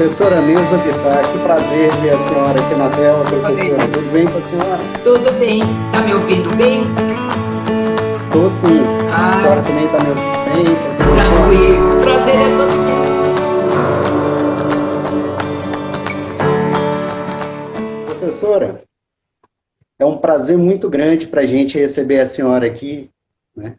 Professora Neuza Bittar, que prazer ver a senhora aqui na tela, professora. Tudo bem com a senhora? Tudo bem. Tá me ouvindo bem? Estou sim. A senhora também está me ouvindo bem? Tranquilo. Prazer é todo mundo. Professora, é um prazer muito grande para a gente receber a senhora aqui, né?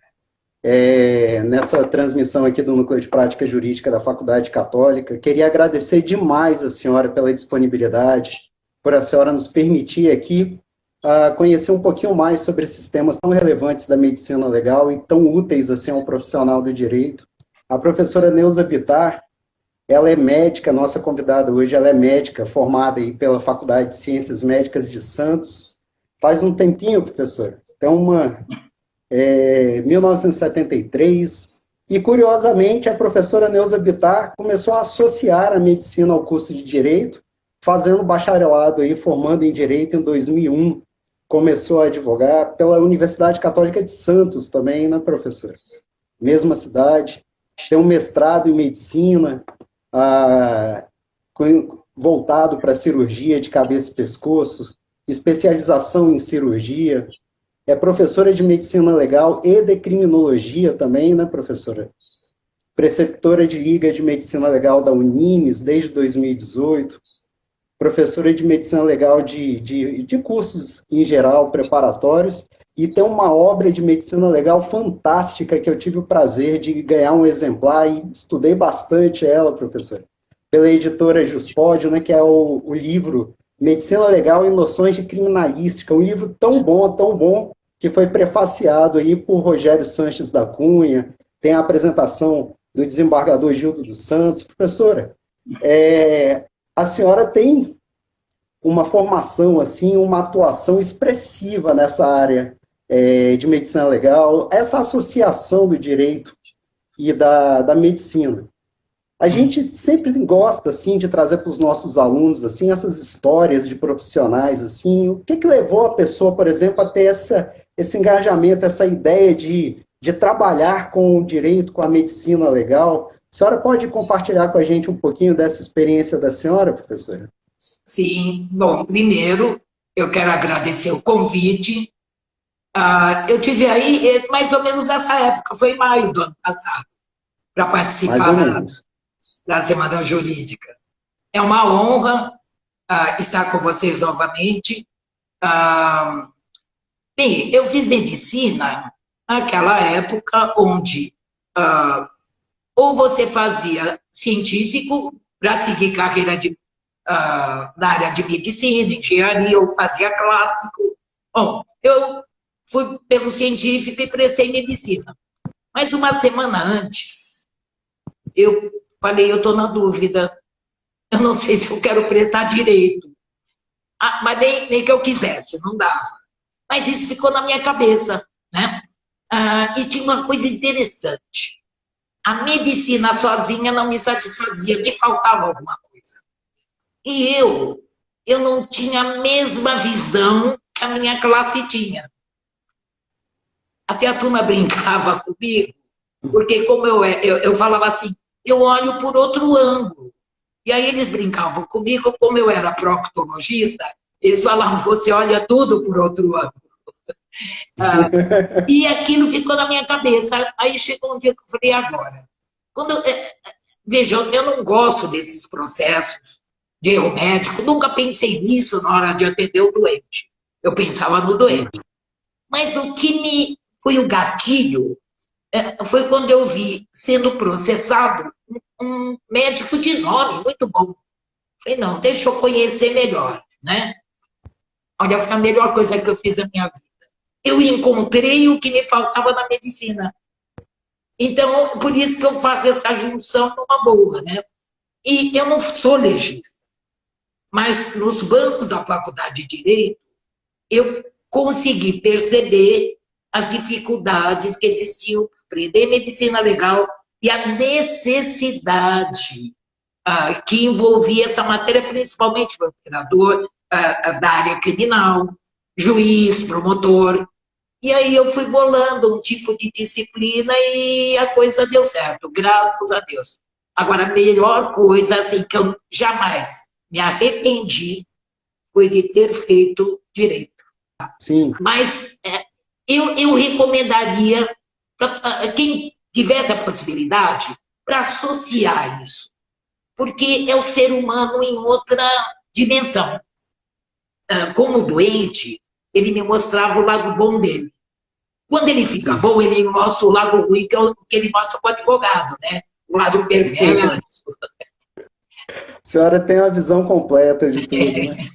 Nessa transmissão aqui do Núcleo de Prática Jurídica da Faculdade Católica. Queria agradecer demais a senhora pela disponibilidade, por a senhora nos permitir aqui conhecer um pouquinho mais sobre esses temas tão relevantes da medicina legal e tão úteis assim ao profissional do direito. A professora Neuza Bittar, ela é médica, nossa convidada hoje, ela é médica formada aí pela Faculdade de Ciências Médicas de Santos. Faz um tempinho, professora. Então, 1973, e curiosamente a professora Neuza Bittar começou a associar a medicina ao curso de Direito, fazendo bacharelado aí, formando em Direito em 2001, começou a advogar pela Universidade Católica de Santos também, né, professora? Mesma cidade, tem um mestrado em Medicina, voltado para cirurgia de cabeça e pescoço, especialização em cirurgia, é professora de Medicina Legal e de Criminologia também, né, professora? Preceptora de Liga de Medicina Legal da Unimes desde 2018, professora de Medicina Legal de cursos em geral, preparatórios, e tem uma obra de Medicina Legal fantástica que eu tive o prazer de ganhar um exemplar e estudei bastante ela, professora, pela editora Juspódio, né, que é o livro Medicina Legal e Noções de Criminalística, um livro tão bom, que foi prefaciado aí por Rogério Sanches da Cunha, tem a apresentação do desembargador Gildo dos Santos. Professora, a senhora tem uma formação, assim, uma atuação expressiva nessa área de medicina legal, essa associação do direito e da medicina. A gente sempre gosta, assim, de trazer para os nossos alunos, assim, essas histórias de profissionais, assim, o que levou a pessoa, por exemplo, a ter esse engajamento, essa ideia de trabalhar com o direito, com a medicina legal. A senhora pode compartilhar com a gente um pouquinho dessa experiência da senhora, professora? Sim. Bom, primeiro, eu quero agradecer o convite. Eu tive aí mais ou menos nessa época, foi em maio do ano passado, para participar da Semana Jurídica. É uma honra estar com vocês novamente. Bem, eu fiz medicina naquela época onde ou você fazia científico para seguir carreira na área de medicina, engenharia, ou fazia clássico. Bom, eu fui pelo científico e prestei medicina. Mas uma semana antes, eu falei, eu estou na dúvida, eu não sei se eu quero prestar direito. Mas nem que eu quisesse, não dava. Mas isso ficou na minha cabeça, né? E tinha uma coisa interessante. A medicina sozinha não me satisfazia, me faltava alguma coisa. E eu não tinha a mesma visão que a minha classe tinha. Até a turma brincava comigo, porque como eu falava assim, eu olho por outro ângulo. E aí eles brincavam comigo, como eu era proctologista, eles falavam, você olha tudo por outro ângulo. E aquilo ficou na minha cabeça. Aí chegou um dia que eu falei, agora. Veja, eu não gosto desses processos de erro médico, nunca pensei nisso na hora de atender o doente. Eu pensava no doente. Mas o que foi o gatilho foi quando eu vi sendo processado um médico de nome muito bom. Falei, não, deixa eu conhecer melhor, né? Olha, foi a melhor coisa que eu fiz na minha vida. Eu encontrei o que me faltava na medicina. Então, por isso que eu faço essa junção numa boa, né? E eu não sou legista, mas nos bancos da Faculdade de Direito, eu consegui perceber as dificuldades que existiam para aprender medicina legal e a necessidade que envolvia essa matéria, principalmente para o operador da área criminal, juiz, promotor. E aí eu fui bolando um tipo de disciplina e a coisa deu certo, graças a Deus. Agora, a melhor coisa, assim, que eu jamais me arrependi foi de ter feito direito. Sim, Mas eu recomendaria para quem tivesse a possibilidade para associar isso, porque é o ser humano em outra dimensão. Como doente, ele me mostrava o lado bom dele. Quando ele fica sim. bom, ele mostra o lado ruim, que é o que ele mostra para o advogado, né? O lado perverso. A senhora tem uma visão completa de tudo, né?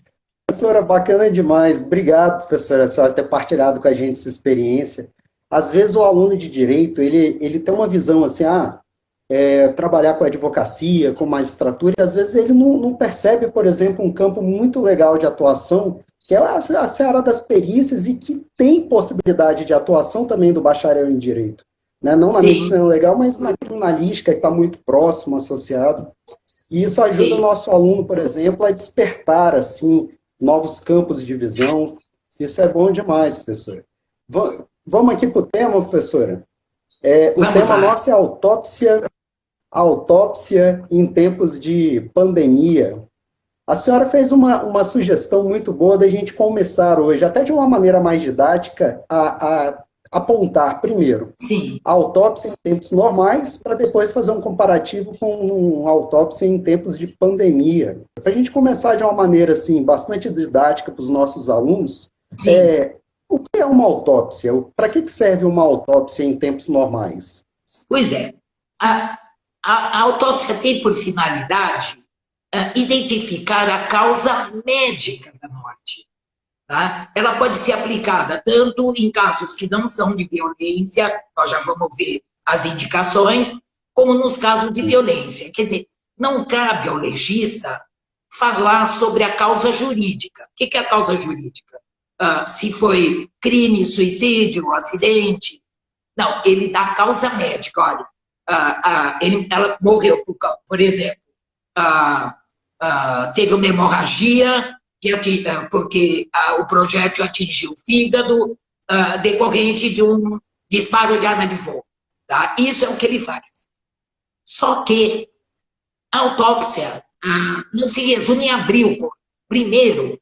Professora, bacana demais. Obrigado, professora, a senhora ter partilhado com a gente essa experiência. Às vezes o aluno de direito, ele tem uma visão assim, trabalhar com advocacia, com magistratura, e às vezes ele não percebe, por exemplo, um campo muito legal de atuação, que é a seara das perícias e que tem possibilidade de atuação também do bacharel em direito. Né? Não na Sim, medicina legal, mas na criminalística, que está muito próximo, associado. E isso ajuda o sim. nosso aluno, por exemplo, a despertar, assim, novos campos de visão. Isso é bom demais, professora. Vamos aqui para o tema, professora. O Vamos tema lá. nosso é autópsia em tempos de pandemia. A senhora fez uma sugestão muito boa da gente começar hoje, até de uma maneira mais didática, a apontar, primeiro, Sim, a autópsia em tempos normais, para depois fazer um comparativo com uma autópsia em tempos de pandemia. Para a gente começar de uma maneira assim, bastante didática para os nossos alunos, sim. o que é uma autópsia? Para que serve uma autópsia em tempos normais? Pois é. A, a autópsia tem por finalidade identificar a causa médica da morte. Tá? Ela pode ser aplicada tanto em casos que não são de violência, nós já vamos ver as indicações, como nos casos de violência. Quer dizer, não cabe ao legista falar sobre a causa jurídica. O que é a causa jurídica? Se foi crime, suicídio, acidente. Não, ele dá a causa médica. Olha, ela morreu, por exemplo, teve uma hemorragia, porque o projétil atingiu o fígado, decorrente de um disparo de arma de fogo. Tá? Isso é o que ele faz. Só que a autópsia não se resume em abrir o corpo. Primeiro,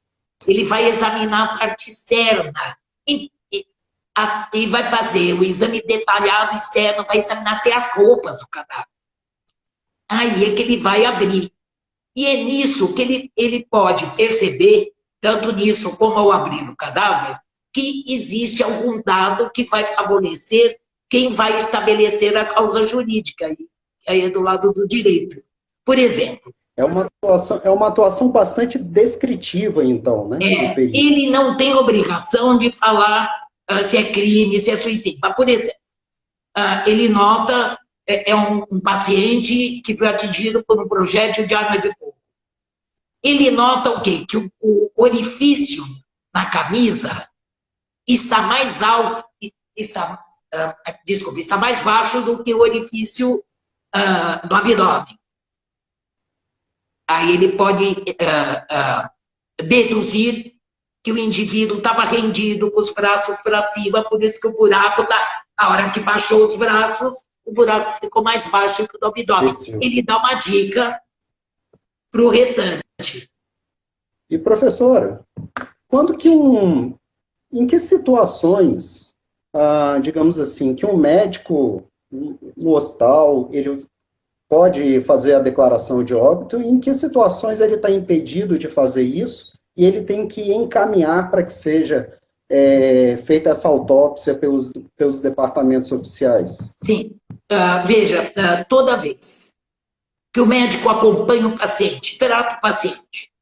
ele vai examinar a parte externa e vai fazer o exame detalhado externo, vai examinar até as roupas do cadáver. Aí é que ele vai abrir. E é nisso que ele pode perceber, tanto nisso como ao abrir o cadáver, que existe algum dado que vai favorecer quem vai estabelecer a causa jurídica, que aí é do lado do direito. Por exemplo, É uma atuação bastante descritiva, então, né, do perito. ele não tem obrigação de falar se é crime, se é suicídio. Mas, por exemplo, ele nota, um paciente que foi atingido por um projétil de arma de fogo. Ele nota o quê? Que o orifício na camisa está mais alto, está mais baixo do que o orifício do abdômen. Aí ele pode deduzir que o indivíduo estava rendido com os braços para cima, por isso que o buraco, na hora que baixou os braços, o buraco ficou mais baixo que o do abdômen. Ele dá uma dica para o restante. E, professora, quando que em que situações, digamos assim, que um médico no hospital, ele pode fazer a declaração de óbito, e em que situações ele está impedido de fazer isso, e ele tem que encaminhar para que seja feita essa autópsia pelos departamentos oficiais? Sim. Veja, toda vez que o médico acompanha o paciente, trata o paciente,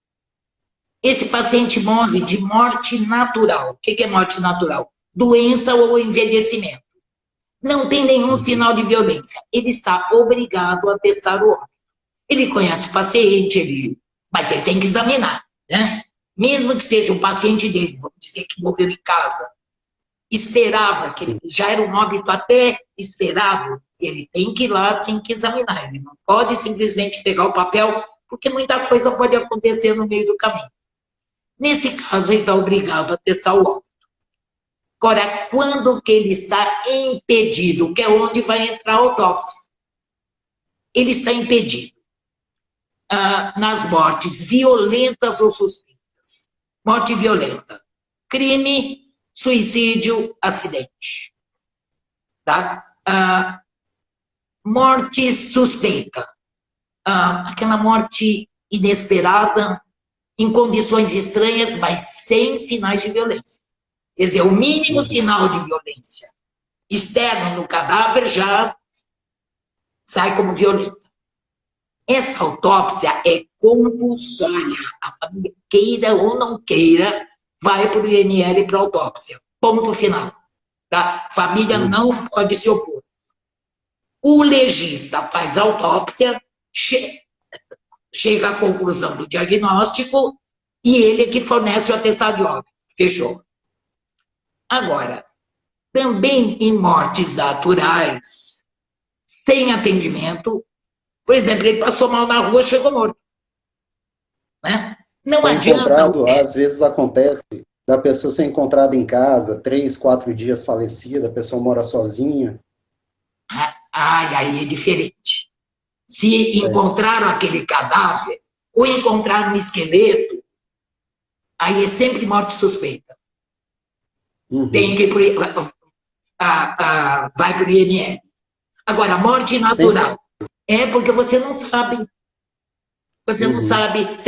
esse paciente morre de morte natural. O que é morte natural? Doença ou envelhecimento. Não tem nenhum sinal de violência. Ele está obrigado a testar o óbito. Ele conhece o paciente, mas ele tem que examinar, né? Mesmo que seja um paciente dele, vamos dizer que morreu em casa, esperava que ele já era um óbito até esperado, ele tem que ir lá, tem que examinar. Ele não pode simplesmente pegar o papel, porque muita coisa pode acontecer no meio do caminho. Nesse caso, ele está obrigado a testar o óbito. Agora, quando que ele está impedido, que é onde vai entrar a autópsia. ele está impedido. Nas mortes violentas ou suspeitas. Morte violenta. Crime, suicídio, acidente. Tá? Morte suspeita. Aquela morte inesperada, em condições estranhas, mas sem sinais de violência. Quer dizer, o mínimo sinal de violência externo no cadáver já sai como violento. Essa autópsia é compulsória. A família, queira ou não queira, vai para o IML para autópsia. Ponto final. Tá? A família não pode se opor. O legista faz a autópsia, chega à conclusão do diagnóstico e ele é que fornece o atestado de óbito. Fechou. Agora, também em mortes naturais, sem atendimento, por exemplo, ele passou mal na rua, chegou morto. Né? Não adianta... Às vezes acontece da pessoa ser encontrada em casa, 3, 4 dias falecida, a pessoa mora sozinha. Aí é diferente. Se encontraram aquele cadáver, ou encontraram um esqueleto, aí é sempre morte suspeita. Tem que vai para o IML. Agora, morte natural. É porque você não sabe. Você não sabe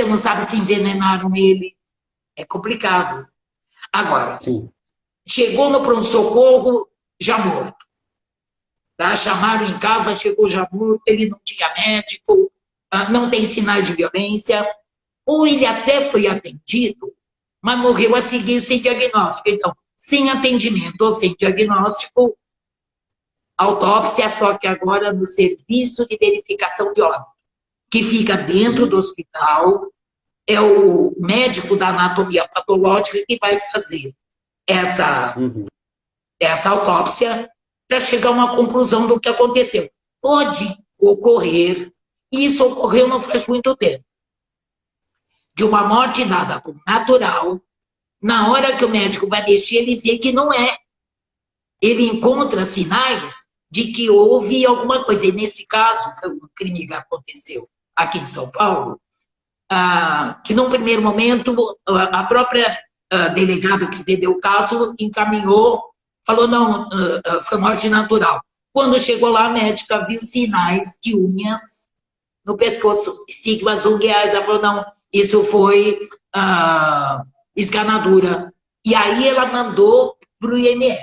se envenenaram ele. É complicado. Agora, chegou no pronto-socorro já morto. Tá? Chamaram em casa, chegou já morto, ele não tinha médico, não tem sinais de violência, ou ele até foi atendido, mas morreu a seguir sem diagnóstico. Então, sem atendimento ou sem diagnóstico, autópsia, só que agora no serviço de verificação de óbito, que fica dentro do hospital, é o médico da anatomia patológica que vai fazer essa autópsia para chegar a uma conclusão do que aconteceu. Pode ocorrer, e isso ocorreu não faz muito tempo, de uma morte dada como natural, na hora que o médico vai mexer, ele vê que não é. Ele encontra sinais de que houve alguma coisa. E nesse caso, o crime que aconteceu aqui em São Paulo, que num primeiro momento a própria delegada que entendeu o caso encaminhou, falou, não, foi morte natural. Quando chegou lá, a médica viu sinais de unhas no pescoço, estigmas ungueais. Ela falou, não, isso foi esganadura. E aí ela mandou para o IML.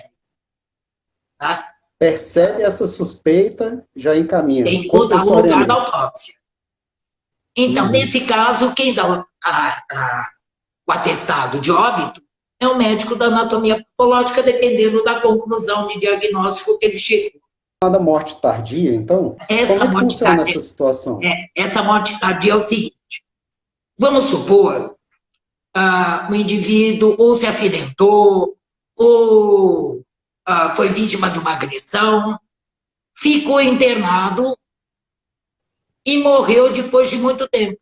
Tá? Percebe essa suspeita, já encaminha. Tem que mudar o lugar da autópsia. Então, nesse caso, quem dá o atestado de óbito é o médico da anatomia patológica, dependendo da conclusão de diagnóstico que ele chegou. Da morte tardia, então? Como funciona essa situação? Essa morte tardia é o seguinte. Vamos supor, o indivíduo ou se acidentou, ou foi vítima de uma agressão, ficou internado e morreu depois de muito tempo.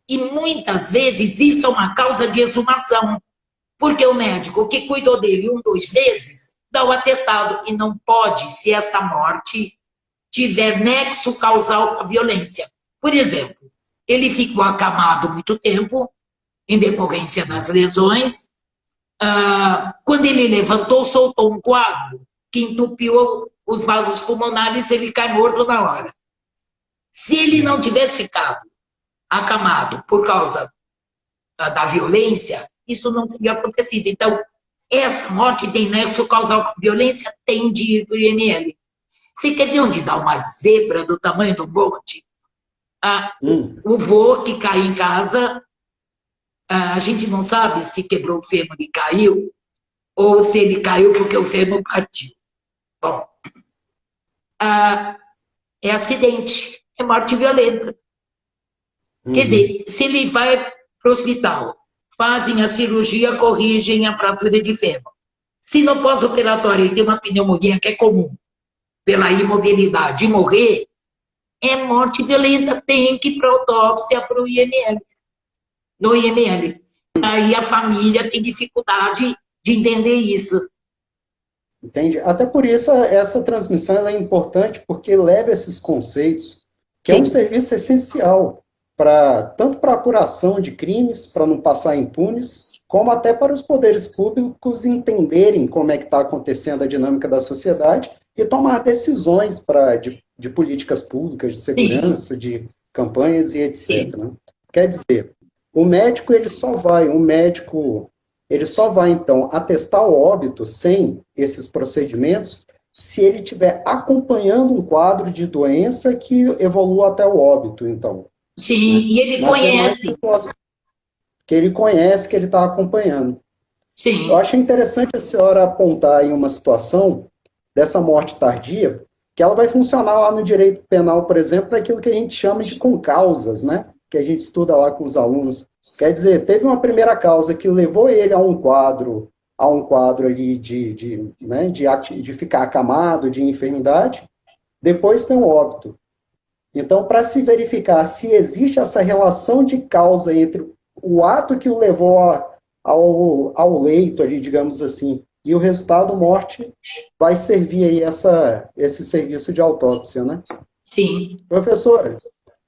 E muitas vezes isso é uma causa de exumação, porque o médico que cuidou dele 1, 2 meses dá o atestado, e não pode, se essa morte tiver nexo causal com a violência. Por exemplo, ele ficou acamado muito tempo, em decorrência das lesões, quando ele levantou, soltou um coágulo que entupiu os vasos pulmonares, ele cai morto na hora. Se ele não tivesse ficado acamado por causa da violência, isso não teria acontecido. Então, essa morte tem nexo causal com violência, tem de ir para o IML. Você quer ver onde dá uma zebra do tamanho do monte? O vô que cai em casa, a gente não sabe se quebrou o fêmur e caiu, ou se ele caiu porque o fêmur partiu. Bom, é acidente, é morte violenta. Quer dizer, se ele vai para o hospital, fazem a cirurgia, corrigem a fratura de fêmur. Se no pós-operatório ele tem uma pneumonia que é comum, pela imobilidade, de morrer, é morte violenta, tem que ir para autópsia para o IML. No IML. Aí a família tem dificuldade de entender isso. Entende? Até por isso essa transmissão ela é importante, porque leva esses conceitos, que é um Sim, serviço essencial tanto para a apuração de crimes, para não passar impunes, como até para os poderes públicos entenderem como é que está acontecendo a dinâmica da sociedade e tomar decisões de políticas públicas, de sim, segurança, de campanhas e sim. etc. Né? Quer dizer, o médico ele só vai então atestar o óbito sem esses procedimentos se ele estiver acompanhando um quadro de doença que evolua até o óbito, então, Sim, né? e ele Nas demais conhece. situações que ele conhece, que ele está acompanhando. Eu Sim, acho interessante a senhora apontar em uma situação dessa morte tardia, que ela vai funcionar lá no direito penal, por exemplo, para aquilo que a gente chama de concausas, né? Que a gente estuda lá com os alunos. Quer dizer, teve uma primeira causa que levou ele a um quadro ali né, de ficar acamado, de enfermidade, depois tem o óbito. Então, para se verificar se existe essa relação de causa entre o ato que o levou ao leito ali, digamos assim, e o resultado morte, vai servir aí esse serviço de autópsia, né? sim. Professora,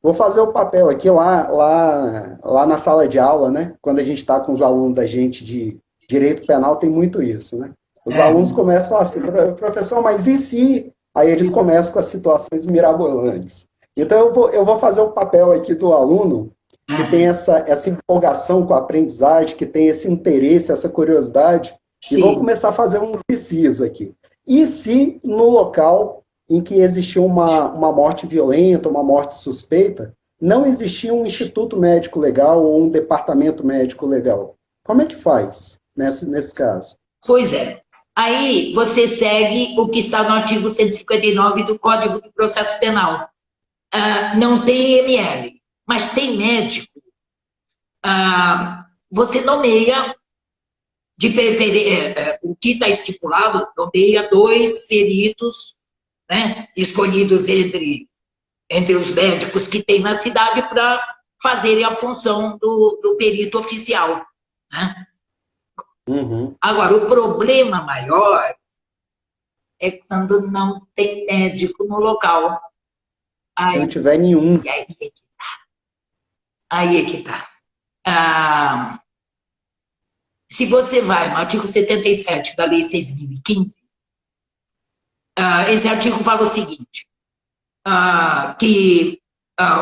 vou fazer o papel aqui lá na sala de aula, né? Quando a gente está com os alunos da gente de direito penal, tem muito isso, né? Os É, alunos começam a falar assim, professor, mas e se? Aí eles começam com as situações mirabolantes. Então, eu vou fazer o papel aqui do aluno que tem é, essa empolgação com a aprendizagem, que tem esse interesse, essa curiosidade, e vou sim. começar a fazer uns exercícios aqui. E se no local em que existiu uma morte violenta, uma morte suspeita, não existia um instituto médico legal ou um departamento médico legal? Como é que faz nesse caso? Pois é. Aí você segue o que está no artigo 159 do Código de Processo Penal. Não tem ML, mas tem médico. Você nomeia, de preferência, o que está estipulado, nomeia 2 peritos, né, escolhidos entre os médicos que tem na cidade para fazerem a função do perito oficial. Né? Uhum. Agora, o problema maior é quando não tem médico no local. Se Aí, não tiver nenhum. aí é que tá. Ah, se você vai no artigo 77 da Lei 6.015, esse artigo fala o seguinte, que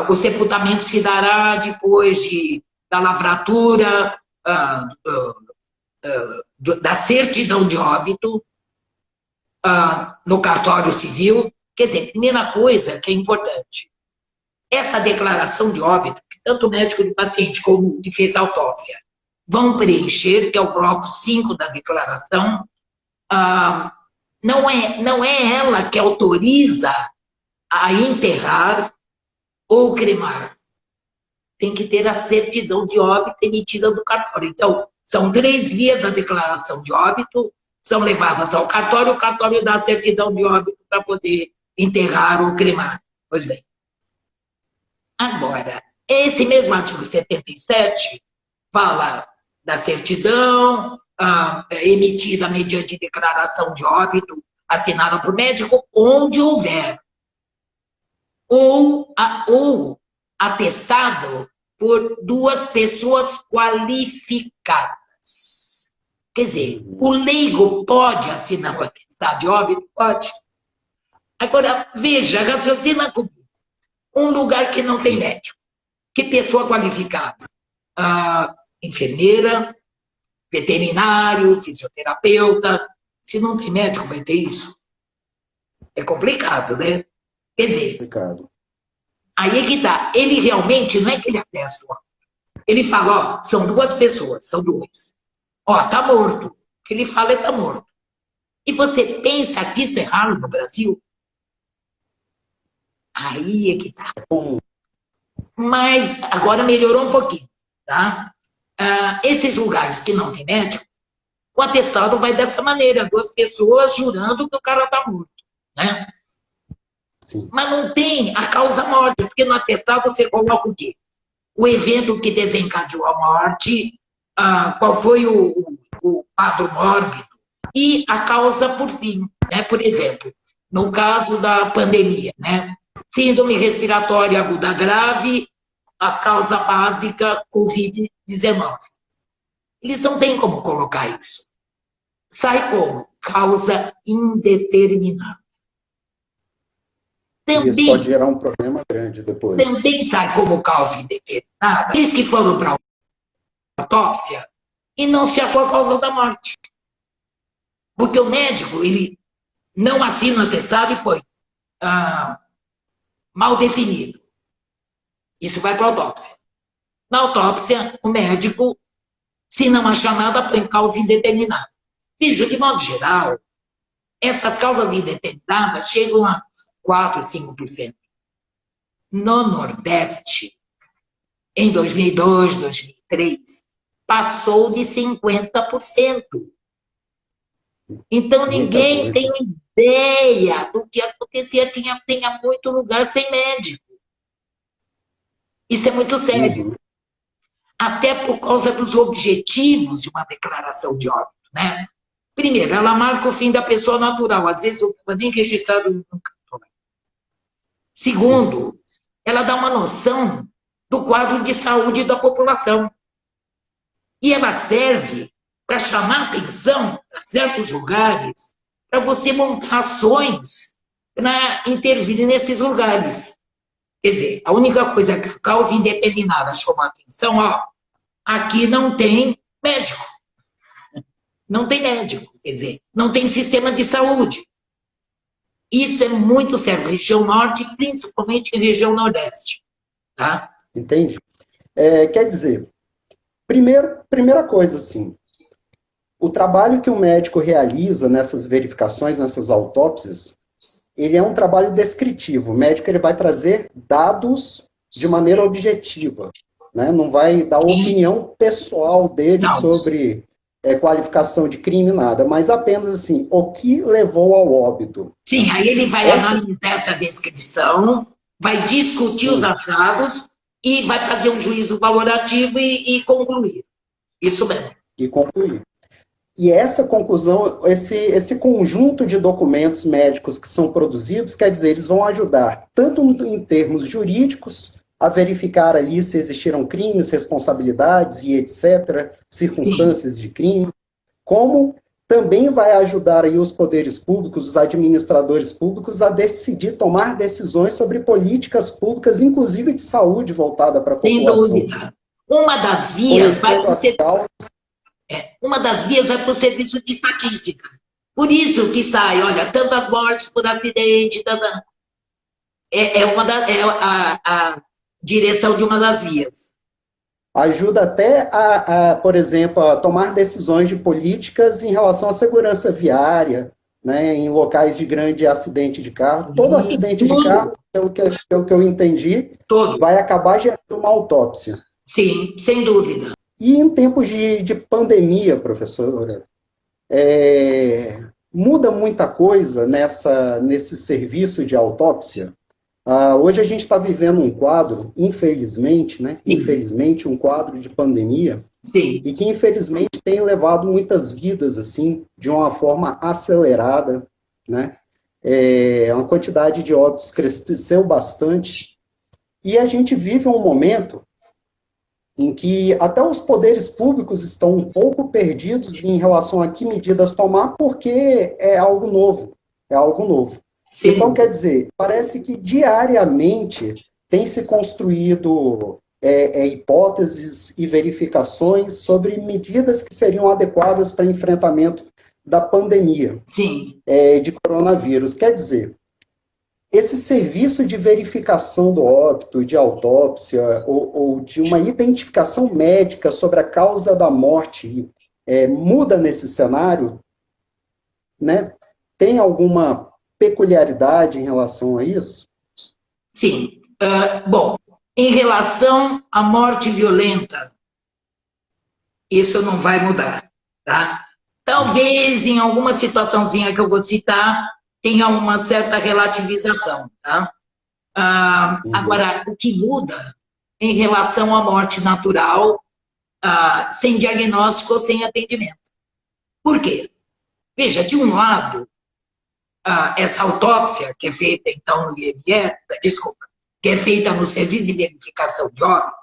o sepultamento se dará depois da lavratura, da certidão de óbito, no cartório civil. Quer dizer, primeira coisa que é importante, essa declaração de óbito, que tanto o médico do paciente como o que fez a autópsia vão preencher, que é o bloco 5 da declaração, não é ela que autoriza a enterrar ou cremar. Tem que ter a certidão de óbito emitida do cartório. Então, são 3 vias da declaração de óbito, são levadas ao cartório, o cartório dá a certidão de óbito para poder enterrar ou cremar. Pois bem. Agora, esse mesmo artigo 77 fala da certidão emitida mediante declaração de óbito assinada por médico, onde houver, ou atestado por 2 pessoas qualificadas. Quer dizer, o Uhum. leigo pode assinar o atestado de óbito? Pode. Agora, veja, raciocina comigo. Um lugar que não tem médico. Que pessoa qualificada? Enfermeira, veterinário, fisioterapeuta. Se não tem médico, vai ter isso. É complicado, né? Quer dizer, Complicado. aí é que tá. Ele realmente, não é que ele atesta, ele fala, ó, são 2 pessoas, são 2. Ó, tá morto. O que ele fala é tá morto. E você pensa que isso é raro no Brasil? Aí é que tá. Bom, Mas agora melhorou um pouquinho, tá? Esses lugares que não tem médico, o atestado vai dessa maneira, 2 pessoas jurando que o cara está morto, né? sim. Mas não tem a causa morte, porque no atestado você coloca o quê? O evento que desencadeou a morte, qual foi o quadro mórbido, e a causa por fim, né? Por exemplo, no caso da pandemia, né? Síndrome respiratória aguda grave, a causa básica Covid-19. Eles não têm como colocar isso. Sai como? Causa indeterminada. Isso pode Também, gerar um problema grande depois. também sai como causa indeterminada. Eles que foram para a autópsia e não se achou a causa da morte. Porque o médico, ele não assina o atestado e põe mal definido. Isso vai para a autópsia. Na autópsia, o médico, se não achar nada, põe causa indeterminada. Veja, de modo geral, essas causas indeterminadas chegam a 4%, 5%. No Nordeste, em 2002, 2003, passou de 50%. Então, ninguém tem ideia do que acontecia. Tinha muito lugar sem médico. Isso é muito sério. Até por causa dos objetivos de uma declaração de óbito, né? Primeiro, ela marca o fim da pessoa natural. Às vezes, não estava nem registrado no cartório. Segundo, ela dá uma noção do quadro de saúde da população. E ela serve para chamar atenção a certos lugares, para você montar ações para intervir nesses lugares. Quer dizer, a única coisa que a causa indeterminada chama atenção, ó, aqui não tem médico. Não tem médico, quer dizer, não tem sistema de saúde. Isso é muito sério, região norte, principalmente em região nordeste. Tá? Entendi. Quer dizer, primeira coisa, assim, o trabalho que o médico realiza nessas verificações, nessas autópsias, ele é um trabalho descritivo. O médico ele vai trazer dados de maneira objetiva, né? Não vai dar opinião pessoal dele sobre qualificação de crime, nada, mas apenas assim, o que levou ao óbito. Sim, aí ele vai analisar essa descrição, vai discutir os achados e vai fazer um juízo valorativo e concluir. Isso mesmo. E concluir. E essa conclusão, esse conjunto de documentos médicos que são produzidos, quer dizer, eles vão ajudar, tanto em termos jurídicos, a verificar ali se existiram crimes, responsabilidades e etc., circunstâncias de crime, como também vai ajudar aí os poderes públicos, os administradores públicos, a decidir, tomar decisões sobre políticas públicas, inclusive de saúde voltada para a população. Sem dúvida. Uma das vias vai para o serviço de estatística. Por isso que sai, olha, tantas mortes por acidente, a direção de uma das vias. Ajuda até por exemplo, a tomar decisões de políticas em relação à segurança viária, né, em locais de grande acidente de carro. Todo acidente de carro, pelo que eu entendi, vai acabar gerando uma autópsia. Sim, sem dúvida. E em tempos de pandemia, professora, muda muita coisa nesse serviço de autópsia? Hoje a gente está vivendo um quadro, infelizmente, né? Sim. Infelizmente, um quadro de pandemia, sim, e que infelizmente tem levado muitas vidas, assim, de uma forma acelerada, né? Uma quantidade de óbitos cresceu bastante, e a gente vive um momento em que até os poderes públicos estão um pouco perdidos em relação a que medidas tomar, porque é algo novo, Sim. Então, quer dizer, parece que diariamente tem se construído hipóteses e verificações sobre medidas que seriam adequadas para enfrentamento da pandemia. Sim. De coronavírus. Quer dizer, esse serviço de verificação do óbito, de autópsia, ou de uma identificação médica sobre a causa da morte, muda nesse cenário? Né? Tem alguma peculiaridade em relação a isso? Sim. Bom, em relação à morte violenta, isso não vai mudar, tá? Talvez em alguma situaçãozinha que eu vou citar, tenha uma certa relativização, tá? Agora, o que muda em relação à morte natural, sem diagnóstico ou sem atendimento. Por quê? Veja, de um lado, essa autópsia, que é feita, então, no IML, desculpa, que é feita no Serviço de Verificação de Óbito,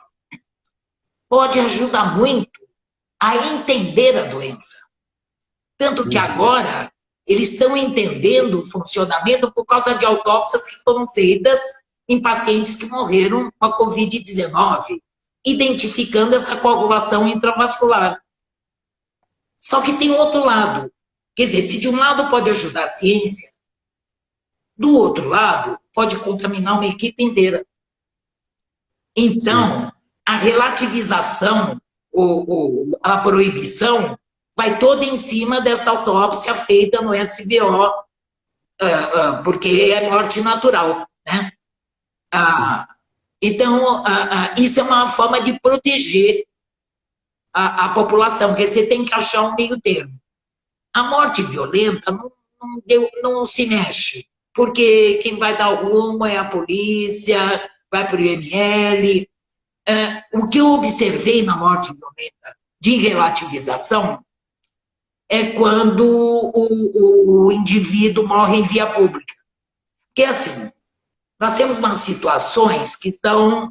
pode ajudar muito a entender a doença. Tanto que agora eles estão entendendo o funcionamento por causa de autópsias que foram feitas em pacientes que morreram com a Covid-19, identificando essa coagulação intravascular. Só que tem outro lado. Quer dizer, se de um lado pode ajudar a ciência, do outro lado pode contaminar uma equipe inteira. Então, a relativização, a proibição, vai toda em cima dessa autópsia feita no SVO, porque é morte natural, né? Então, isso é uma forma de proteger a população, porque você tem que achar um meio termo. A morte violenta não se mexe, porque quem vai dar o rumo é a polícia, vai para o IML. O que eu observei na morte violenta de relativização é quando o indivíduo morre em via pública. Porque, assim, nós temos umas situações que são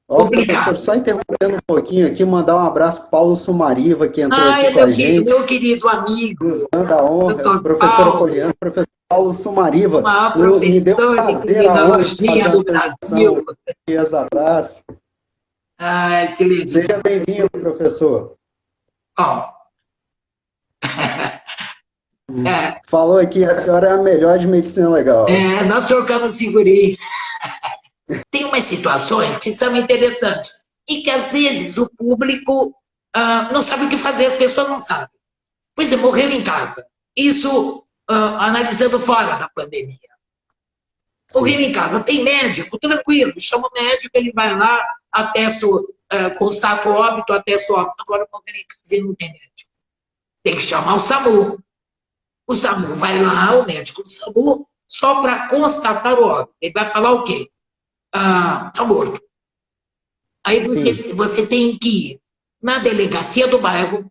professor, só interrompendo um pouquinho aqui, mandar um abraço para Paulo Sumariva, que entrou aqui com a gente. Meu querido amigo. Da honra, professora Poliana, professor Paulo Sumariva. Me deu um prazer criminologia do Brasil. Dias atrás. Ai, que lindo. Seja bem-vindo, professor. Falou aqui, a senhora é a melhor de medicina legal. Nós trocamos figurinha. Tem umas situações que são interessantes e que, às vezes, o público não sabe o que fazer, as pessoas não sabem. Por exemplo, morreu em casa. Isso, analisando fora da pandemia. Morreu em casa. Tem médico, tranquilo. Chama o médico, ele vai lá, atesta, constata o óbito, atesta o óbito. Agora, morreu em casa e não tem médico. Tem que chamar o SAMU. O SAMU vai lá, o médico do SAMU, só para constatar o óbito. Ele vai falar o quê? Tá morto. Aí você tem que ir na delegacia do bairro,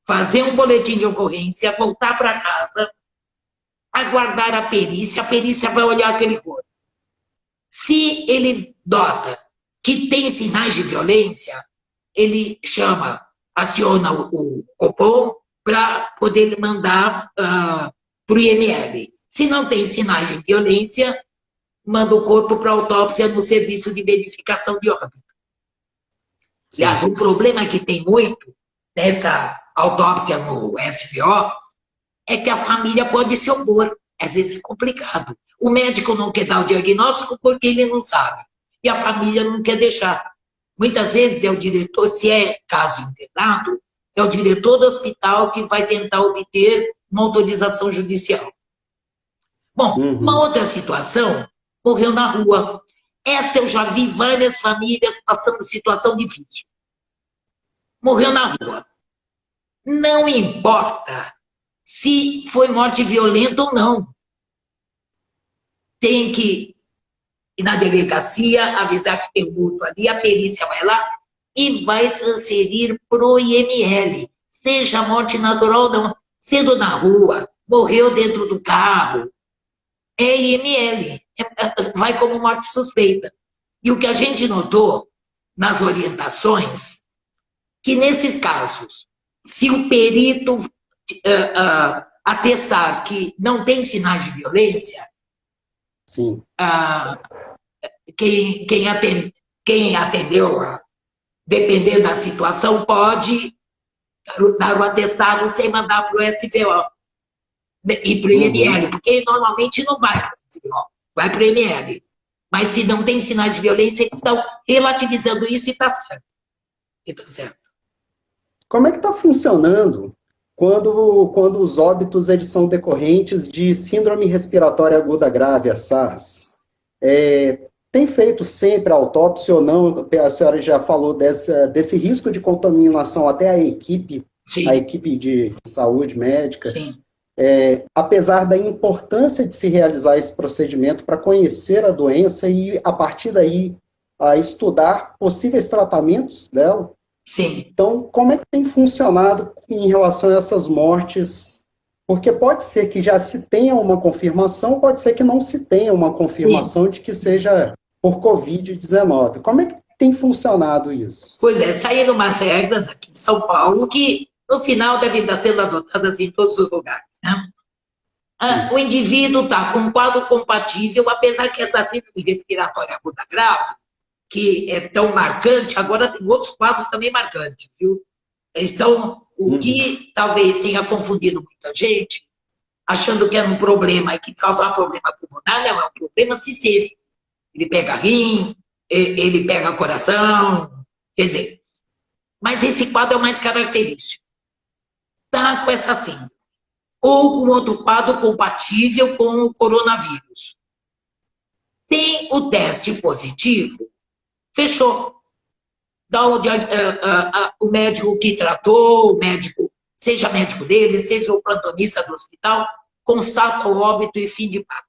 fazer um boletim de ocorrência, voltar para casa, aguardar a perícia vai olhar aquele corpo. Se ele nota que tem sinais de violência, ele aciona o Copom para poder mandar para o IML. Se não tem sinais de violência, manda o corpo para autópsia no Serviço de Verificação de Óbito. Aliás, o problema que tem muito nessa autópsia no SVO é que a família pode se opor. Às vezes é complicado. O médico não quer dar o diagnóstico porque ele não sabe. E a família não quer deixar. Muitas vezes é o diretor, se é caso internado, é o diretor do hospital que vai tentar obter uma autorização judicial. Bom, uma outra situação, morreu na rua. Essa eu já vi várias famílias passando situação difícil. Morreu na rua. Não importa se foi morte violenta ou não. Tem que ir na delegacia, avisar que tem morto ali, a perícia vai lá e vai transferir para o IML. Seja morte natural ou não. Sendo na rua, morreu dentro do carro, é IML. Vai como morte suspeita. E o que a gente notou nas orientações, que nesses casos, se o perito atestar que não tem sinais de violência, quem atendeu, dependendo da situação, pode dar o atestado sem mandar para o SVO e para o IML, porque normalmente não vai para o SVO, vai para o IML. Mas se não tem sinais de violência, eles estão relativizando isso e está certo. Está certo. Como é que está funcionando quando os óbitos eles são decorrentes de síndrome respiratória aguda grave, a SARS? Tem feito sempre a autópsia ou não? A senhora já falou desse risco de contaminação até a equipe de saúde médica. Sim. Apesar da importância de se realizar esse procedimento para conhecer a doença e, a partir daí, estudar possíveis tratamentos dela, Sim. Então, como é que tem funcionado em relação a essas mortes? Porque pode ser que já se tenha uma confirmação, pode ser que não se tenha uma Sim. confirmação de que seja por Covid-19. Como é que tem funcionado isso? Pois é, saíram umas regras aqui em São Paulo que, no final, devem estar sendo adotadas em todos os lugares, né? O indivíduo está com um quadro compatível, apesar que essa síndrome respiratória aguda grave, que é tão marcante, agora tem outros quadros também marcantes, viu? Então, o que talvez tenha confundido muita gente, achando que era um problema e que causava problema pulmonar, não, é um problema sistêmico. Ele pega rim, ele pega coração, quer dizer, mas esse quadro é o mais característico. Está com essa síndrome. Ou com outro quadro compatível com o coronavírus. Tem o teste positivo, fechou. Dá o médico que tratou, o médico, seja médico dele, seja o plantonista do hospital, constata o óbito e fim de papo.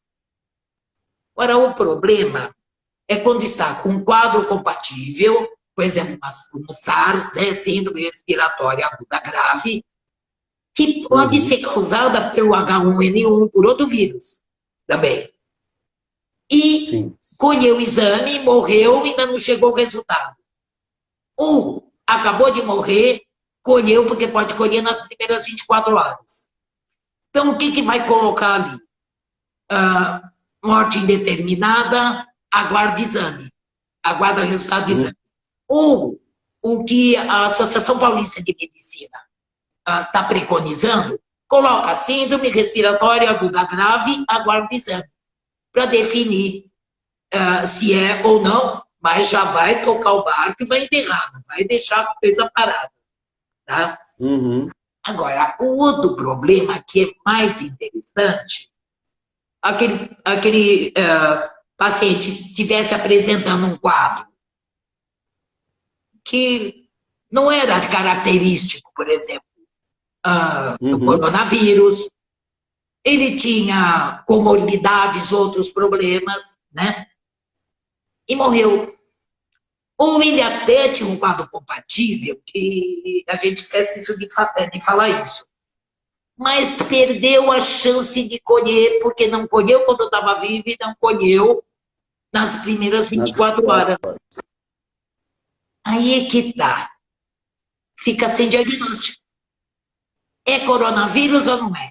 Agora, o problema é quando está com um quadro compatível, por exemplo, como SARS, né, síndrome respiratória aguda grave, que pode ser causada pelo H1N1 por outro vírus também. E Sim. colheu o exame, morreu e ainda não chegou o resultado. Ou acabou de morrer, colheu, porque pode colher nas primeiras 24 horas. Então, o que vai colocar ali? Morte indeterminada, aguarda exame. Aguarda o resultado do exame. Ou o que a Associação Paulista de Medicina está preconizando, coloca síndrome respiratória aguda grave, aguarda o exame, para definir se é ou não, mas já vai tocar o barco e vai enterrar, não vai deixar a coisa parada. Tá? Agora, o outro problema que é mais interessante, aquele paciente estivesse apresentando um quadro que não era característico, por exemplo, do coronavírus, ele tinha comorbidades, outros problemas, né? E morreu. Ou ele até tinha um quadro compatível, que a gente esquece isso de falar isso, mas perdeu a chance de colher, porque não colheu quando estava vivo e não colheu nas primeiras 24 horas. Aí é que está. Fica sem diagnóstico. É coronavírus ou não é?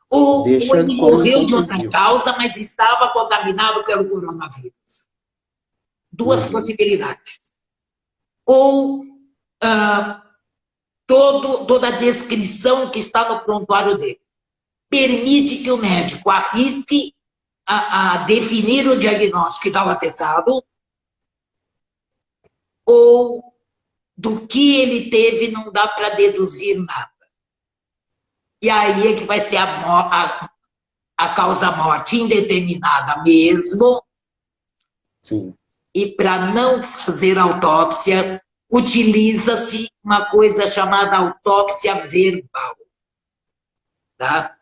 Ou ele morreu de outra causa, mas estava contaminado pelo coronavírus. Duas possibilidades. Ou toda a descrição que está no prontuário dele permite que o médico arrisque a definir o diagnóstico e dar o atestado, ou do que ele teve não dá para deduzir nada. E aí é que vai ser a causa-morte indeterminada mesmo. Sim. E para não fazer autópsia, utiliza-se uma coisa chamada autópsia verbal. Tá?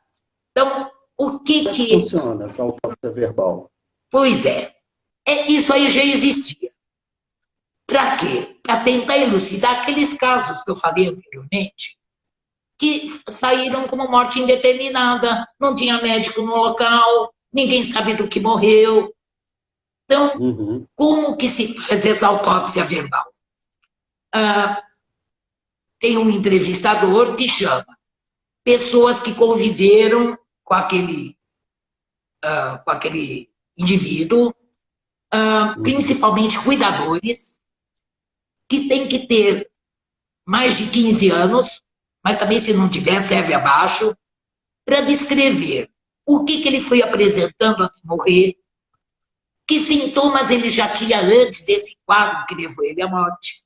Então, o que funciona essa autópsia verbal? Pois é. Isso aí já existia. Para quê? Para tentar elucidar aqueles casos que eu falei anteriormente, que saíram como morte indeterminada, não tinha médico no local, ninguém sabe do que morreu. Então, como que se faz essa autópsia verbal? Tem um entrevistador que chama pessoas que conviveram com aquele indivíduo, principalmente cuidadores, que tem que ter mais de 15 anos, mas também se não tiver, serve abaixo, para descrever o que ele foi apresentando até morrer, que sintomas ele já tinha antes desse quadro que levou ele à morte,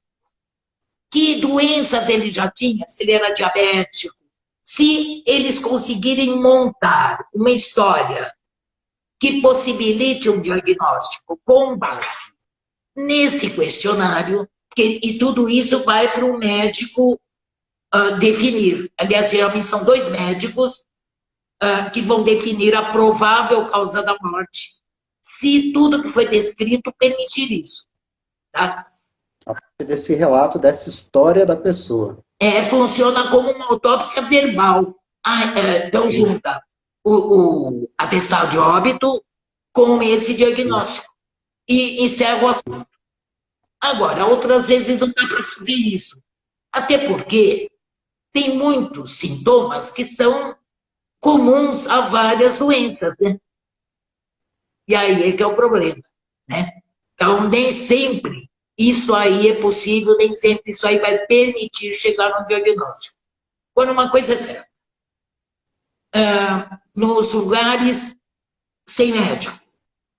que doenças ele já tinha, se ele era diabético, se eles conseguirem montar uma história que possibilite um diagnóstico com base nesse questionário, e tudo isso vai para o médico definir. Aliás, geralmente são dois médicos que vão definir a provável causa da morte, se tudo que foi descrito permitir isso. Tá? A partir desse relato, dessa história da pessoa. Funciona como uma autópsia verbal. Então, junta o atestado de óbito com esse diagnóstico e encerra o assunto. Agora, outras vezes não dá para fazer isso. Até porque tem muitos sintomas que são comuns a várias doenças, né? E aí é que é o problema, né? Então, nem sempre isso aí é possível, nem sempre isso aí vai permitir chegar no diagnóstico. Quando uma coisa é certa, nos lugares sem médico,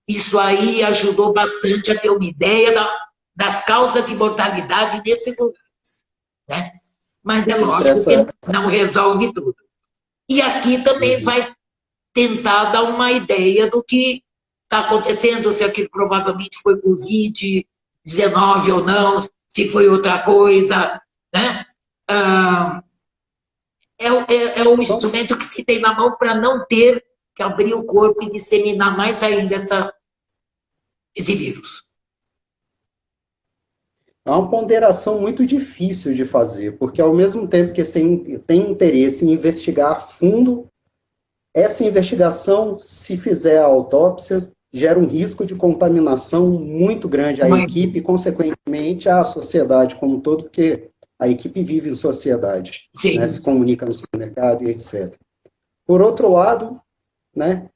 isso aí ajudou bastante a ter uma ideia das causas de mortalidade nesses lugares, né? Mas é lógico que não resolve tudo. E aqui também vai tentar dar uma ideia do que está acontecendo, se aquilo provavelmente foi Covid-19 ou não, se foi outra coisa, né? É um instrumento que se tem na mão para não ter que abrir o corpo e disseminar mais ainda esse vírus. É uma ponderação muito difícil de fazer, porque ao mesmo tempo que você tem interesse em investigar a fundo, essa investigação, se fizer a autópsia, gera um risco de contaminação muito grande à equipe e, consequentemente, à sociedade como um todo, porque a equipe vive em sociedade, né, se comunica no supermercado e etc. Por outro lado, né,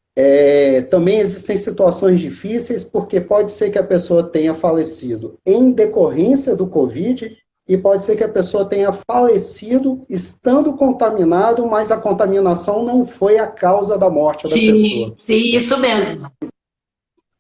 também existem situações difíceis, porque pode ser que a pessoa tenha falecido em decorrência do Covid e pode ser que a pessoa tenha falecido estando contaminado, mas a contaminação não foi a causa da morte da pessoa. Sim, isso mesmo.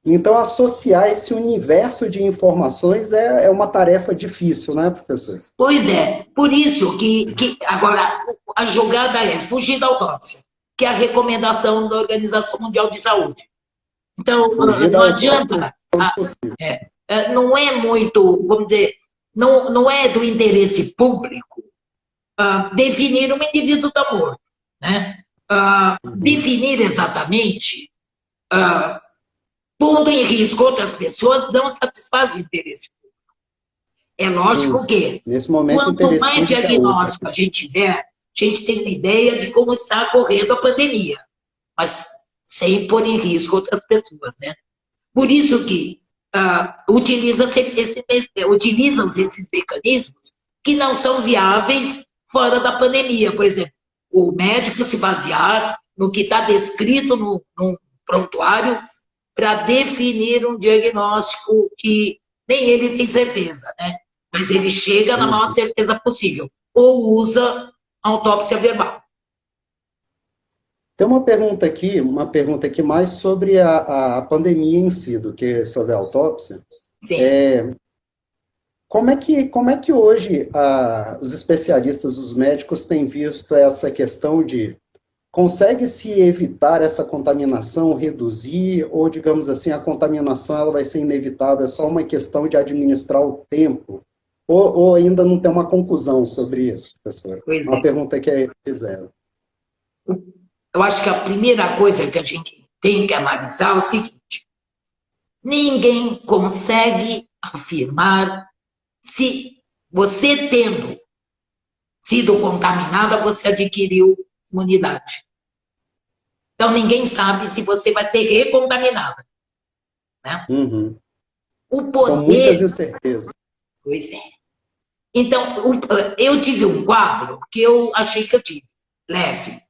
Então, associar esse universo de informações é uma tarefa difícil, né, professor? Pois é, por isso que agora a jogada é fugir da autópsia, que é a recomendação da Organização Mundial de Saúde. Então, não adianta, não é muito, vamos dizer, não é do interesse público definir um indivíduo da morte, né? Definir exatamente, pondo em risco outras pessoas, não satisfaz o interesse público. É lógico que, nesse momento, quanto mais diagnóstico a gente tiver, a gente tem uma ideia de como está correndo a pandemia, mas sem pôr em risco outras pessoas, né? Por isso que utilizam-se esses mecanismos que não são viáveis fora da pandemia. Por exemplo, o médico se basear no que está descrito no prontuário para definir um diagnóstico que nem ele tem certeza, né? Mas ele chega na maior certeza possível, ou usa autópsia verbal. Tem uma pergunta aqui mais sobre a pandemia em si, do que sobre a autópsia. Sim. Como é que hoje os especialistas, os médicos, têm visto essa questão de consegue-se evitar essa contaminação, reduzir, ou, digamos assim, a contaminação ela vai ser inevitável, é só uma questão de administrar o tempo? Ou ainda não tem uma conclusão sobre isso, professor? Uma pergunta que fizeram. Eu acho que a primeira coisa que a gente tem que analisar é o seguinte: ninguém consegue afirmar se você tendo sido contaminada, você adquiriu imunidade. Então, ninguém sabe se você vai ser recontaminada. Né? O poder... São muitas incertezas. Pois é. Então, eu tive um quadro que eu achei que eu tive. Leve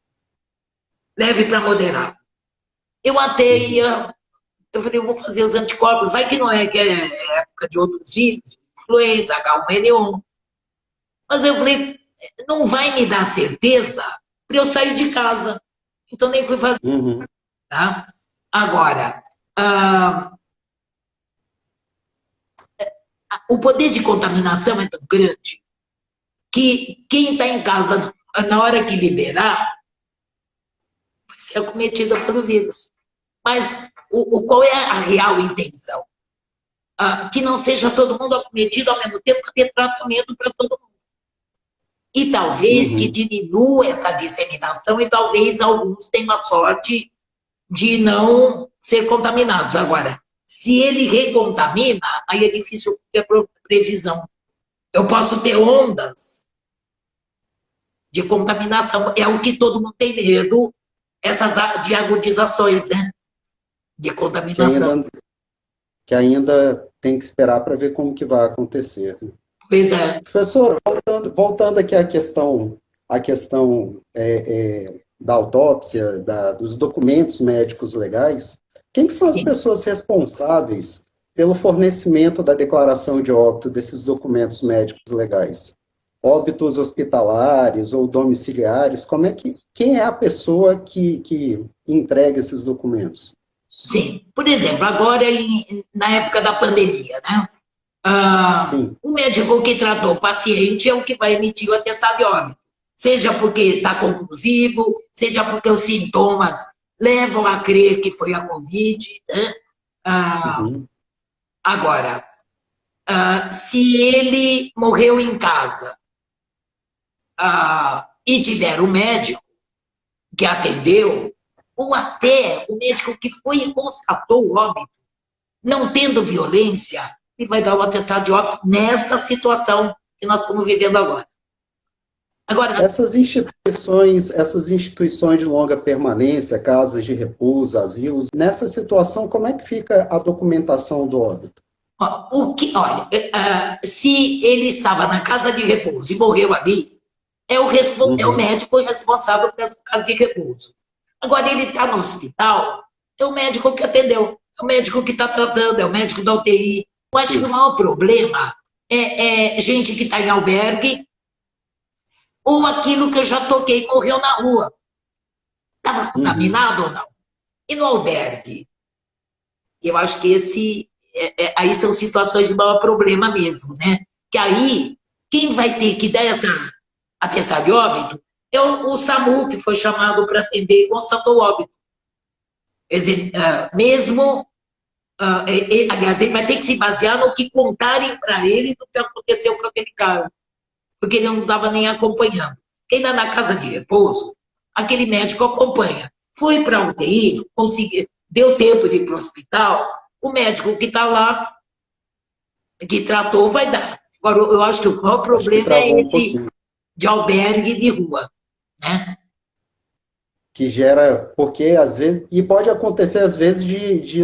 para moderado. Eu até ia... Eu falei, eu vou fazer os anticorpos. Vai que não é, que é época de outros vírus, influenza, H1N1. Mas eu falei, não vai me dar certeza para eu sair de casa. Então, nem fui fazer. Tá? Agora, o poder de contaminação é tão grande que quem está em casa, na hora que liberar, vai ser acometido pelo vírus. Mas qual é a real intenção? Que não seja todo mundo acometido ao mesmo tempo, para ter tratamento para todo mundo. E talvez que diminua essa disseminação e talvez alguns tenham a sorte de não ser contaminados. Agora, Se ele recontamina, aí é difícil ter previsão. Eu posso ter ondas de contaminação. É o que todo mundo tem medo, essas de agudizações, né? De Que contaminação. ainda, que ainda tem que esperar para ver como que vai acontecer. Pois é. Professor, voltando aqui à questão da autópsia, dos documentos médicos legais, quem que são as Sim. pessoas responsáveis pelo fornecimento da declaração de óbito desses documentos médicos legais? Óbitos hospitalares ou domiciliares, quem é a pessoa que entrega esses documentos? Sim. Por exemplo, agora, na época da pandemia, né? Sim. O médico que tratou o paciente é o que vai emitir o atestado de óbito. Seja porque está conclusivo, seja porque os sintomas levam a crer que foi a Covid, né? Uhum. Agora, se ele morreu em casa e tiver o médico que atendeu, ou até o médico que foi e constatou o óbito, não tendo violência, ele vai dar o atestado de óbito nessa situação que nós estamos vivendo agora. Agora, Essas instituições de longa permanência, casas de repouso, asilos, nessa situação, como é que fica a documentação do óbito? olha, se ele estava na casa de repouso e morreu ali, é o Uhum. médico responsável pela casa de repouso. Agora, ele está no hospital, é o médico que atendeu, é o médico que está tratando, é o médico da UTI. Eu acho que o Sim. maior problema é gente que está em albergue ou aquilo que eu já toquei, morreu na rua. Estava Uhum. contaminado ou não? E no albergue? Eu acho que aí são situações de maior problema mesmo, né? Que aí, quem vai ter que dar essa atestado de óbito é o SAMU, que foi chamado para atender e constatou o óbito. Quer dizer, mesmo, aliás, ele vai ter que se basear no que contarem para ele do que aconteceu com aquele cara, porque ele não estava nem acompanhando. Quem está na casa de repouso, aquele médico acompanha. Foi para a UTI, deu tempo de ir para o hospital, o médico que está lá, que tratou, vai dar. Agora, eu acho que o maior Acho que problema é travou um esse pouquinho. de albergue de rua, né? Que gera, porque às vezes, e pode acontecer às vezes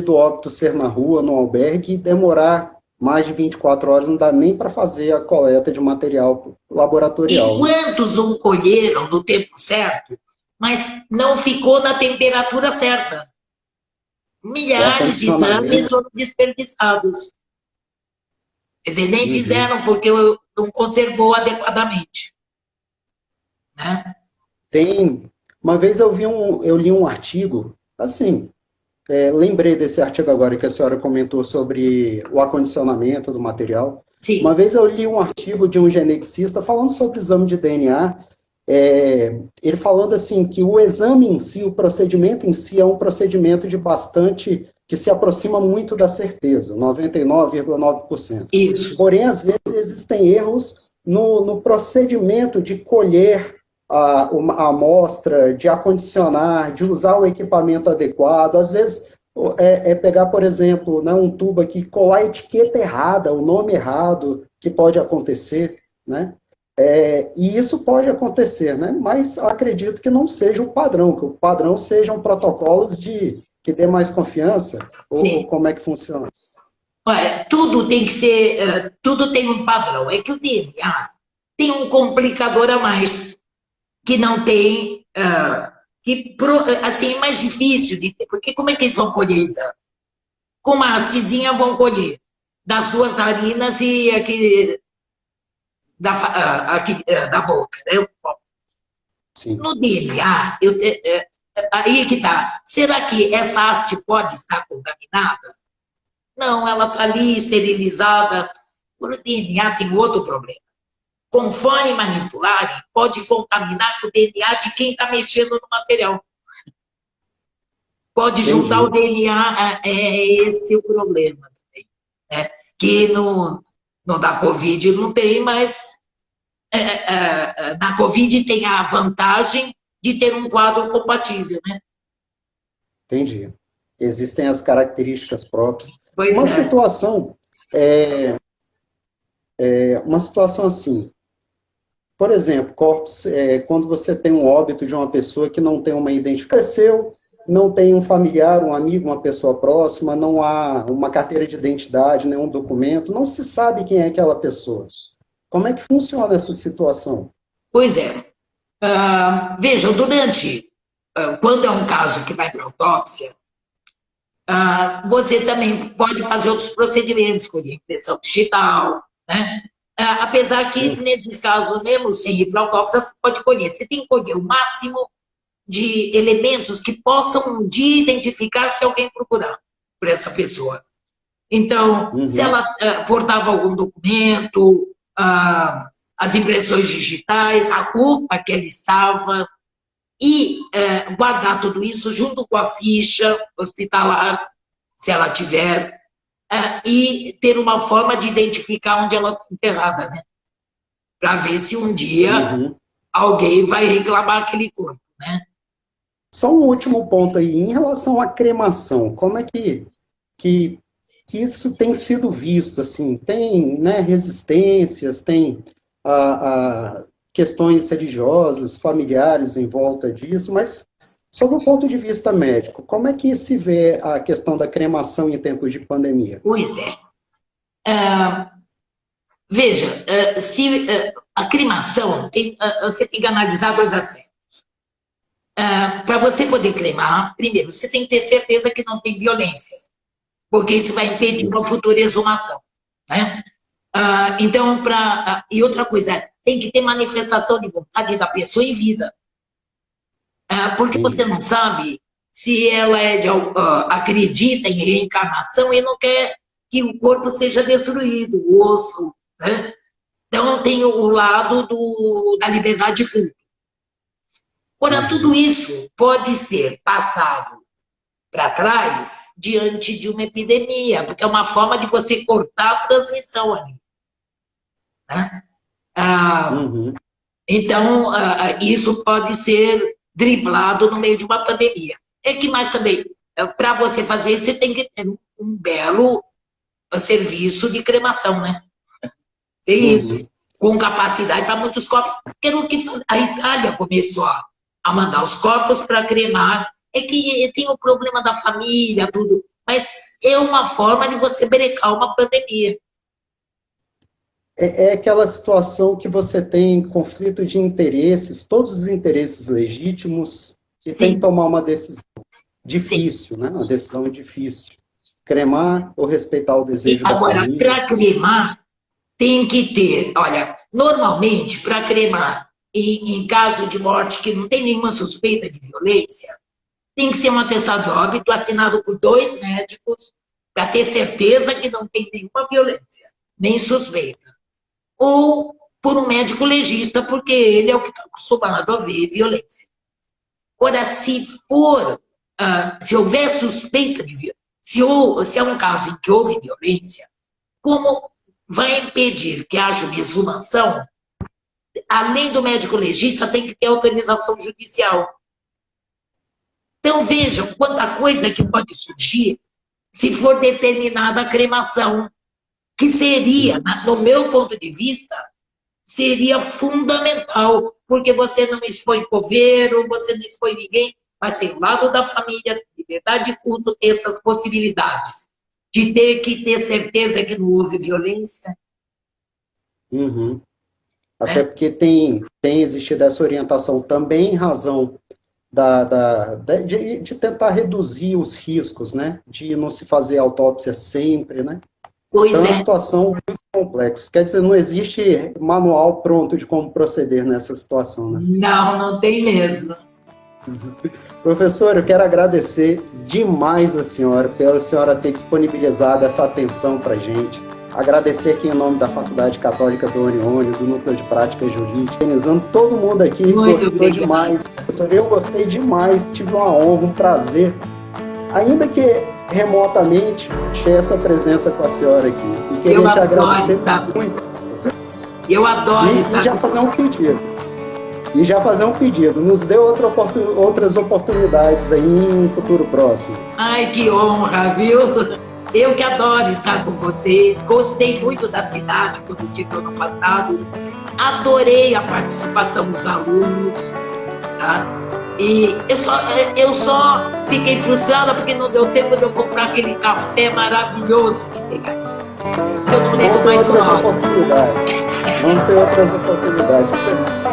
do óbito ser na rua, no albergue, e demorar mais de 24 horas, não dá nem para fazer a coleta de material E laboratorial, né? quantos não colheram no tempo certo, mas não ficou na temperatura certa? O Milhares de exames acondicionamento. foram desperdiçados. Quer dizer, nem Uhum. fizeram porque não conservou adequadamente. Né? Uma vez eu li um artigo, assim, lembrei desse artigo agora que a senhora comentou sobre o acondicionamento do material. Uma Sim, vez eu li um artigo de um geneticista falando sobre o exame de DNA, ele falando assim que o exame em si, o procedimento em si é um procedimento de bastante, que se aproxima muito da certeza, 99,9%. isso. Porém, às vezes existem erros no procedimento de colher a amostra, de acondicionar, de usar o equipamento adequado. Às vezes pegar, por exemplo, né, um tubo aqui, colar a etiqueta errada, o nome errado, que pode acontecer, né? E isso pode acontecer, né? Mas eu acredito que não seja o padrão, que o padrão sejam protocolos que dê mais confiança, ou Sim. como é que funciona? Olha, tudo tem que ser, tudo tem um padrão. É que o DNA tem um complicador a mais, que não tem, assim, é mais difícil de ter, porque como é que eles vão colher exame? Com uma hastezinha vão colher das duas narinas e aqui da boca, né? Sim, No DNA, aí é que tá. Será que essa haste pode estar contaminada? Não, ela está ali esterilizada. O DNA tem outro problema. Conforme manipularem, pode contaminar com o DNA de quem está mexendo no material. Pode juntar o entendi. DNA, é esse o problema também. Né? Que no da Covid não tem, mas na Covid tem a vantagem de ter um quadro compatível, né? Entendi. Existem as características próprias. Pois Uma é. situação, uma situação assim, por exemplo, quando você tem um óbito de uma pessoa que não tem uma identificação, não tem um familiar, um amigo, uma pessoa próxima, não há uma carteira de identidade, nenhum documento, não se sabe quem é aquela pessoa. Como é que funciona essa situação? Pois é. Vejam, quando é um caso que vai para autópsia, você também pode fazer outros procedimentos, como impressão digital, né? Apesar que, nesses casos mesmo, sem ir para autópsia, você pode colher. Você tem que colher o máximo de elementos que possam um dia identificar se alguém procurar por essa pessoa. Então, se ela portava algum documento, as impressões digitais, a roupa que ela estava, e guardar tudo isso junto com a ficha hospitalar, se ela tiver, e ter uma forma de identificar onde ela está enterrada, né? Para ver se um dia alguém vai reclamar aquele corpo, né? Só um último ponto aí, em relação à cremação, como é que isso tem sido visto, assim, tem, né, resistências, tem questões religiosas, familiares em volta disso, mas sob o ponto de vista médico, como é que se vê a questão da cremação em tempos de pandemia? Pois é. Veja, a cremação, você tem que analisar dois aspectos. Para você poder cremar, primeiro, você tem que ter certeza que não tem violência, porque isso vai impedir uma futura exumação, né? Então, e outra coisa, tem que ter manifestação de vontade da pessoa em vida, porque você não sabe se ela acredita em reencarnação e não quer que o corpo seja destruído, o osso, né? Então, tem o lado da liberdade de culto. Ora, tudo isso pode ser passado para trás diante de uma epidemia, porque é uma forma de você cortar a transmissão ali. Né? Então, isso pode ser driblado no meio de uma pandemia. É que mais também, para você fazer isso, você tem que ter um belo serviço de cremação, né? Tem isso, com capacidade para muitos corpos. A Itália começou a mandar os corpos para cremar. É que tem o problema da família, tudo, mas é uma forma de você brecar uma pandemia. É aquela situação que você tem conflito de interesses, todos os interesses legítimos, e tem que tomar uma decisão difícil, né? Uma decisão difícil. Cremar ou respeitar o desejo da família. Agora, para cremar, tem que ter, olha, normalmente, para cremar, em caso de morte que não tem nenhuma suspeita de violência, tem que ser um atestado de óbito assinado por 2 médicos para ter certeza que não tem nenhuma violência, nem suspeita. Ou por um médico legista, porque ele é o que está acostumado a ver violência. Agora, se houver suspeita de violência, se é um caso em que houve violência, como vai impedir que haja uma exumação, além do médico legista, tem que ter autorização judicial. Então, vejam quanta coisa que pode surgir se for determinada a cremação, que seria, no meu ponto de vista, seria fundamental, porque você não expõe coveiro, você não expõe ninguém, mas tem o lado da família, liberdade de culto, essas possibilidades de ter que ter certeza que não houve violência. Até porque tem existido essa orientação também em razão de tentar reduzir os riscos, né? De não se fazer autópsia sempre, né? Pois então é uma situação muito complexa. Quer dizer, não existe manual pronto de como proceder nessa situação, né? Não tem mesmo. Professor, eu quero agradecer demais a senhora pela senhora ter disponibilizado essa atenção para a gente. Agradecer aqui em nome da Faculdade Católica do Unione, do Núcleo de Prática Jurídica, organizando todo mundo aqui, gostou demais. Professor, eu gostei demais, tive uma honra, um prazer, ainda que remotamente, ter essa presença com a senhora aqui. E queria te agradecer muito. Eu adoro estar. E já fazer um pedido. Nos dê outras oportunidades aí em um futuro próximo. Ai, que honra, viu? Eu que adoro estar com vocês, gostei muito da cidade quando tive ano passado, adorei a participação dos alunos, tá? E eu só fiquei frustrada porque não deu tempo de eu comprar aquele café maravilhoso que tem aí. Eu não lembro mais o nome. Vamos ter outras oportunidades.